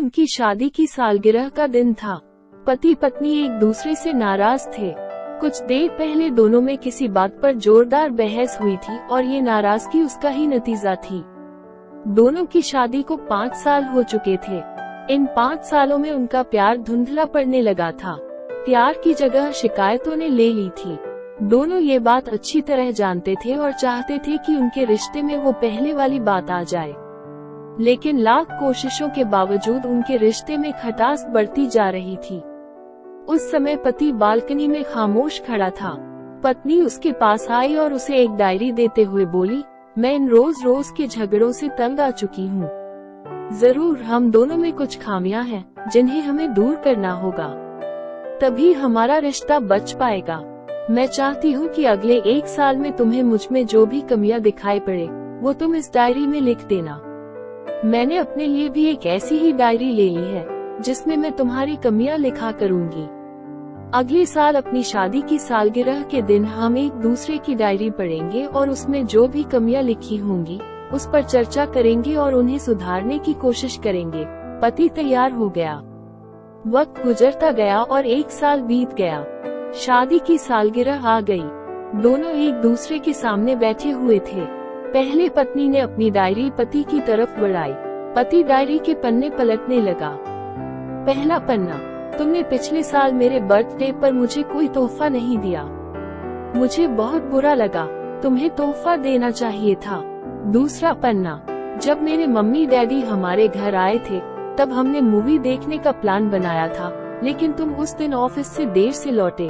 उनकी शादी की सालगिरह का दिन था। पति पत्नी एक दूसरे से नाराज थे। कुछ देर पहले दोनों में किसी बात पर जोरदार बहस हुई थी और ये नाराजगी उसका ही नतीजा थी। दोनों की शादी को 5 साल हो चुके थे। इन 5 सालों में उनका प्यार धुंधला पड़ने लगा था। प्यार की जगह शिकायतों ने ले ली थी। दोनों ये बात अच्छी तरह जानते थे और चाहते थे कि उनके रिश्ते में वो पहले वाली बात आ जाए, लेकिन लाख कोशिशों के बावजूद उनके रिश्ते में खटास बढ़ती जा रही थी। उस समय पति बालकनी में खामोश खड़ा था। पत्नी उसके पास आई और उसे एक डायरी देते हुए बोली, मैं इन रोज रोज के झगड़ों से तंग आ चुकी हूँ। जरूर हम दोनों में कुछ खामियां हैं जिन्हें हमें दूर करना होगा, तभी हमारा रिश्ता बच पाएगा। मैं चाहती हूँ कि अगले 1 साल में तुम्हें मुझ में जो भी कमियां दिखाई पड़े वो तुम इस डायरी में लिख देना। मैंने अपने लिए भी एक ऐसी ही डायरी ले ली है जिसमें मैं तुम्हारी कमियां लिखा करूँगी। अगले साल अपनी शादी की सालगिरह के दिन हम एक दूसरे की डायरी पढ़ेंगे और उसमें जो भी कमियां लिखी होंगी उस पर चर्चा करेंगे और उन्हें सुधारने की कोशिश करेंगे। पति तैयार हो गया। वक्त गुजरता गया और 1 साल बीत गया। शादी की सालगिरह आ गई। दोनों एक दूसरे के सामने बैठे हुए थे। पहले पत्नी ने अपनी डायरी पति की तरफ बढ़ाई। पति डायरी के पन्ने पलटने लगा। पहला पन्ना, तुमने पिछले साल मेरे बर्थडे पर मुझे कोई तोहफा नहीं दिया। मुझे बहुत बुरा लगा, तुम्हें तोहफा देना चाहिए था। दूसरा पन्ना, जब मेरे मम्मी डैडी हमारे घर आए थे तब हमने मूवी देखने का प्लान बनाया था, लेकिन तुम उस दिन ऑफिस से देर से लौटे।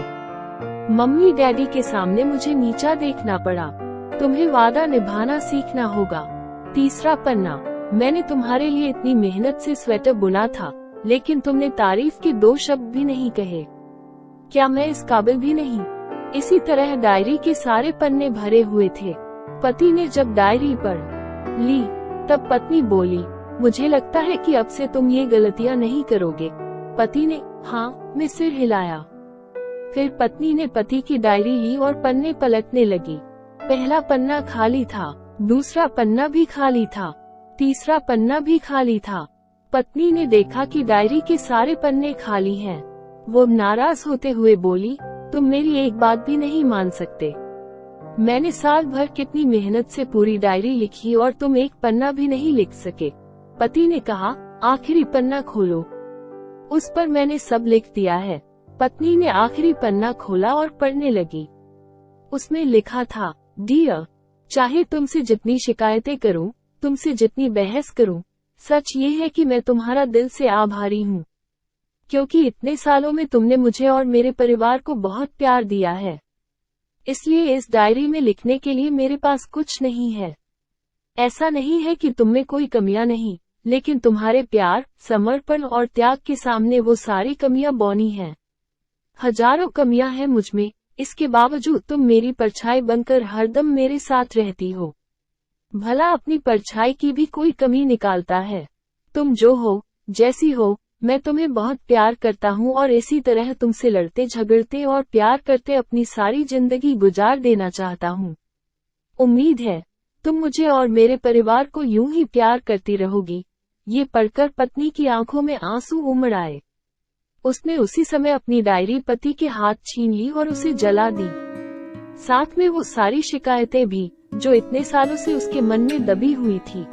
मम्मी डैडी के सामने मुझे नीचा देखना पड़ा। तुम्हें वादा निभाना सीखना होगा। तीसरा पन्ना, मैंने तुम्हारे लिए इतनी मेहनत से स्वेटर बुना था, लेकिन तुमने तारीफ के 2 शब्द भी नहीं कहे। क्या मैं इस काबिल भी नहीं? इसी तरह डायरी के सारे पन्ने भरे हुए थे। पति ने जब डायरी पढ़ ली तब पत्नी बोली, मुझे लगता है कि अब से तुम ये गलतियां नहीं करोगे। पति ने हाँ में सिर हिलाया। फिर पत्नी ने पति की डायरी ली और पन्ने पलटने लगी। पहला पन्ना खाली था, दूसरा पन्ना भी खाली था, तीसरा पन्ना भी खाली था। पत्नी ने देखा कि डायरी के सारे पन्ने खाली हैं। वो नाराज होते हुए बोली, तुम मेरी एक बात भी नहीं मान सकते। मैंने साल भर कितनी मेहनत से पूरी डायरी लिखी और तुम एक पन्ना भी नहीं लिख सके। पति ने कहा, आखिरी पन्ना खोलो, उस पर मैंने सब लिख दिया है। पत्नी ने आखिरी पन्ना खोला और पढ़ने लगी। उसमें लिखा था, डियर, चाहे तुमसे जितनी शिकायतें करूं, तुमसे जितनी बहस करूं, सच ये है कि मैं तुम्हारा दिल से आभारी हूँ, क्योंकि इतने सालों में तुमने मुझे और मेरे परिवार को बहुत प्यार दिया है। इसलिए इस डायरी में लिखने के लिए मेरे पास कुछ नहीं है। ऐसा नहीं है कि तुम में कोई कमियां नहीं, लेकिन तुम्हारे प्यार, समर्पण और त्याग के सामने वो सारी कमियां बौनी हैं। हजारों कमियां हैं मुझ में, इसके बावजूद तुम मेरी परछाई बनकर हरदम मेरे साथ रहती हो। भला अपनी परछाई की भी कोई कमी निकालता है? तुम जो हो, जैसी हो, मैं तुम्हें बहुत प्यार करता हूँ और इसी तरह तुमसे लड़ते झगड़ते और प्यार करते अपनी सारी जिंदगी गुजार देना चाहता हूँ। उम्मीद है तुम मुझे और मेरे परिवार को यूं ही प्यार करती रहोगी। ये पढ़कर पत्नी की आंखों में आंसू उमड़ आए। उसने उसी समय अपनी डायरी पति के हाथ छीन ली और उसे जला दी, साथ में वो सारी शिकायतें भी जो इतने सालों से उसके मन में दबी हुई थी।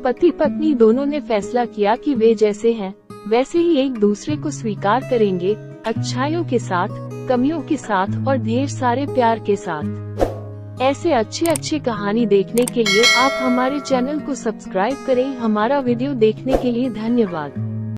पति पत्नी दोनों ने फैसला किया कि वे जैसे हैं वैसे ही एक दूसरे को स्वीकार करेंगे, अच्छाइयों के साथ, कमियों के साथ और ढेर सारे प्यार के साथ। ऐसे अच्छे कहानी देखने के लिए आप हमारे चैनल को सब्सक्राइब करें। हमारा वीडियो देखने के लिए धन्यवाद।